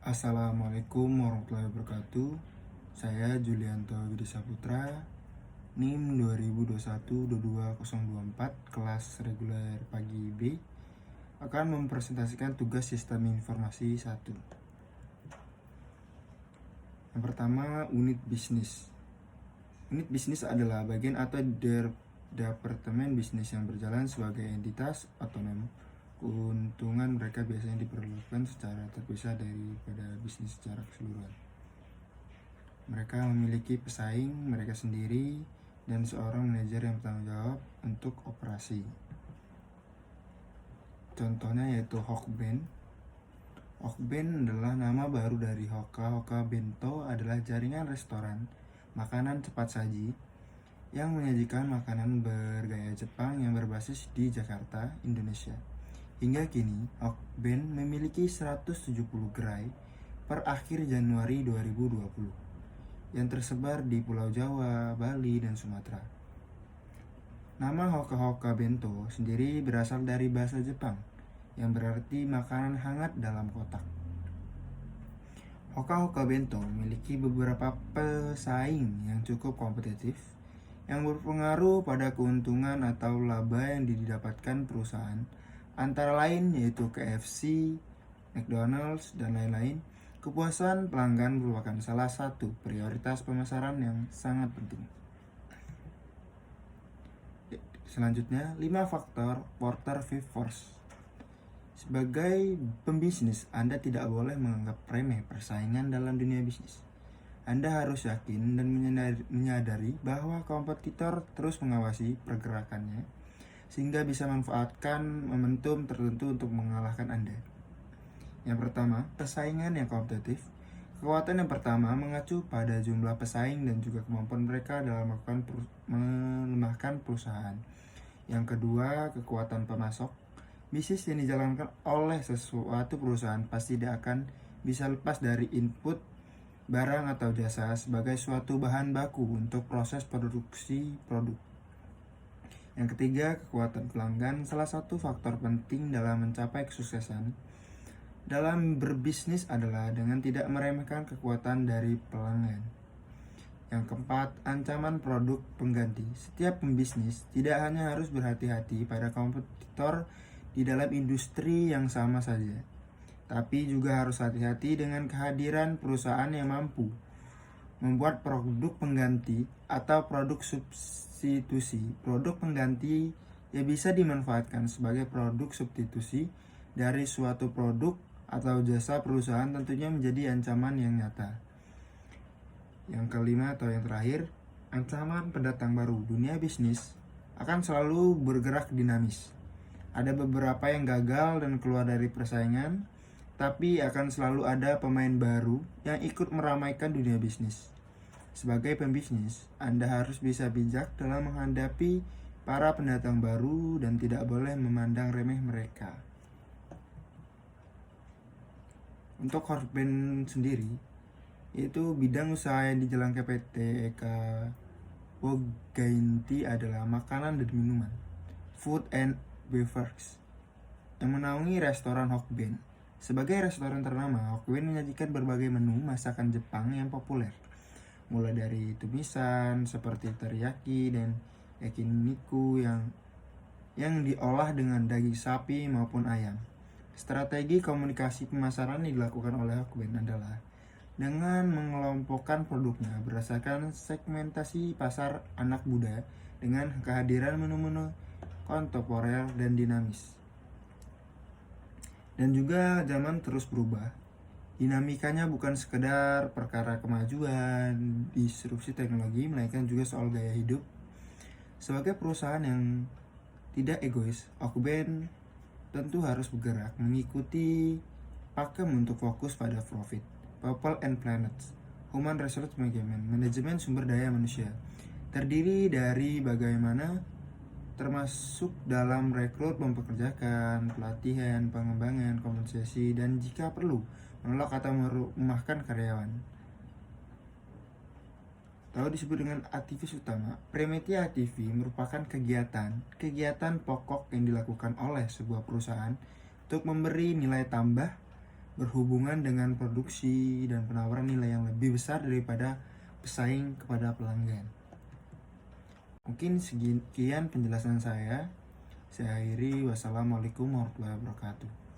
Assalamualaikum warahmatullahi wabarakatuh. Saya Julianto Widi Saputra, NIM 2021-22024, kelas reguler pagi B, akan mempresentasikan tugas sistem informasi 1. Yang pertama, unit bisnis. Unit bisnis adalah bagian atau departemen bisnis yang berjalan sebagai entitas otonom. Keuntungan mereka biasanya diperlukan secara terpisah daripada bisnis secara keseluruhan. Mereka memiliki pesaing mereka sendiri dan seorang manajer yang bertanggung jawab untuk operasi. Contohnya yaitu Hokben. Hokben adalah nama baru dari Hoka. Hoka Bento adalah jaringan restoran makanan cepat saji yang menyajikan makanan bergaya Jepang yang berbasis di Jakarta, Indonesia. Hingga kini, Hokben memiliki 170 gerai per akhir Januari 2020 yang tersebar di Pulau Jawa, Bali, dan Sumatera. Nama Hoka Bento sendiri berasal dari bahasa Jepang yang berarti makanan hangat dalam kotak. Hoka Bento memiliki beberapa pesaing yang cukup kompetitif yang berpengaruh pada keuntungan atau laba yang didapatkan perusahaan, antara lain yaitu KFC, McDonald's, dan lain-lain. Kepuasan pelanggan merupakan salah satu prioritas pemasaran yang sangat penting. Selanjutnya, 5 faktor Porter V Force. Sebagai pembisnis, Anda tidak boleh menganggap remeh persaingan dalam dunia bisnis. Anda harus yakin dan menyadari bahwa kompetitor terus mengawasi pergerakannya sehingga bisa manfaatkan momentum tertentu untuk mengalahkan Anda. Yang pertama, persaingan yang kompetitif. Kekuatan yang pertama mengacu pada jumlah pesaing dan juga kemampuan mereka dalam melemahkan perusahaan. Yang kedua, kekuatan pemasok. Bisnis yang dijalankan oleh sesuatu perusahaan pasti tidak akan bisa lepas dari input barang atau jasa sebagai suatu bahan baku untuk proses produksi produk. Yang ketiga, kekuatan pelanggan. Salah satu faktor penting dalam mencapai kesuksesan dalam berbisnis adalah dengan tidak meremehkan kekuatan dari pelanggan. Yang keempat, ancaman produk pengganti. Setiap pembisnis tidak hanya harus berhati-hati pada kompetitor di dalam industri yang sama saja, tapi juga harus hati-hati dengan kehadiran perusahaan yang mampu membuat produk pengganti atau produk substitusi. Produk pengganti yang bisa dimanfaatkan sebagai produk substitusi dari suatu produk atau jasa perusahaan tentunya menjadi ancaman yang nyata. Yang kelima atau yang terakhir, ancaman pendatang baru. Dunia bisnis akan selalu bergerak dinamis. Ada beberapa yang gagal dan keluar dari persaingan, tapi akan selalu ada pemain baru yang ikut meramaikan dunia bisnis. Sebagai pembisnis, Anda harus bisa bijak dalam menghadapi para pendatang baru dan tidak boleh memandang remeh mereka. Untuk Hokben sendiri, yaitu bidang usaha yang dijalankan PT Eka Bogainti adalah makanan dan minuman, food and beverage, yang menaungi restoran Hokben. Sebagai restoran ternama, Hokben menyajikan berbagai menu masakan Jepang yang populer, mulai dari tumisan seperti teriyaki dan yakiniku yang diolah dengan daging sapi maupun ayam. Strategi komunikasi pemasaran yang dilakukan oleh Hokben adalah dengan mengelompokkan produknya berdasarkan segmentasi pasar anak muda dengan kehadiran menu-menu kontemporer dan dinamis. Dan juga zaman terus berubah. Dinamikanya bukan sekedar perkara kemajuan, disrupsi teknologi, melainkan juga soal gaya hidup. Sebagai perusahaan yang tidak egois, Hokben tentu harus bergerak mengikuti pakem untuk fokus pada profit, people and planet, human resource management, manajemen sumber daya manusia. Terdiri dari bagaimana termasuk dalam rekrut, mempekerjakan, pelatihan, pengembangan, kompensasi, dan jika perlu menolak atau merumahkan karyawan. Atau disebut dengan aktivis utama. Premeti aktivi merupakan kegiatan pokok yang dilakukan oleh sebuah perusahaan untuk memberi nilai tambah berhubungan dengan produksi dan penawaran nilai yang lebih besar daripada pesaing kepada pelanggan. Mungkin sekian penjelasan saya. Saya akhiri. Wassalamualaikum warahmatullahi wabarakatuh.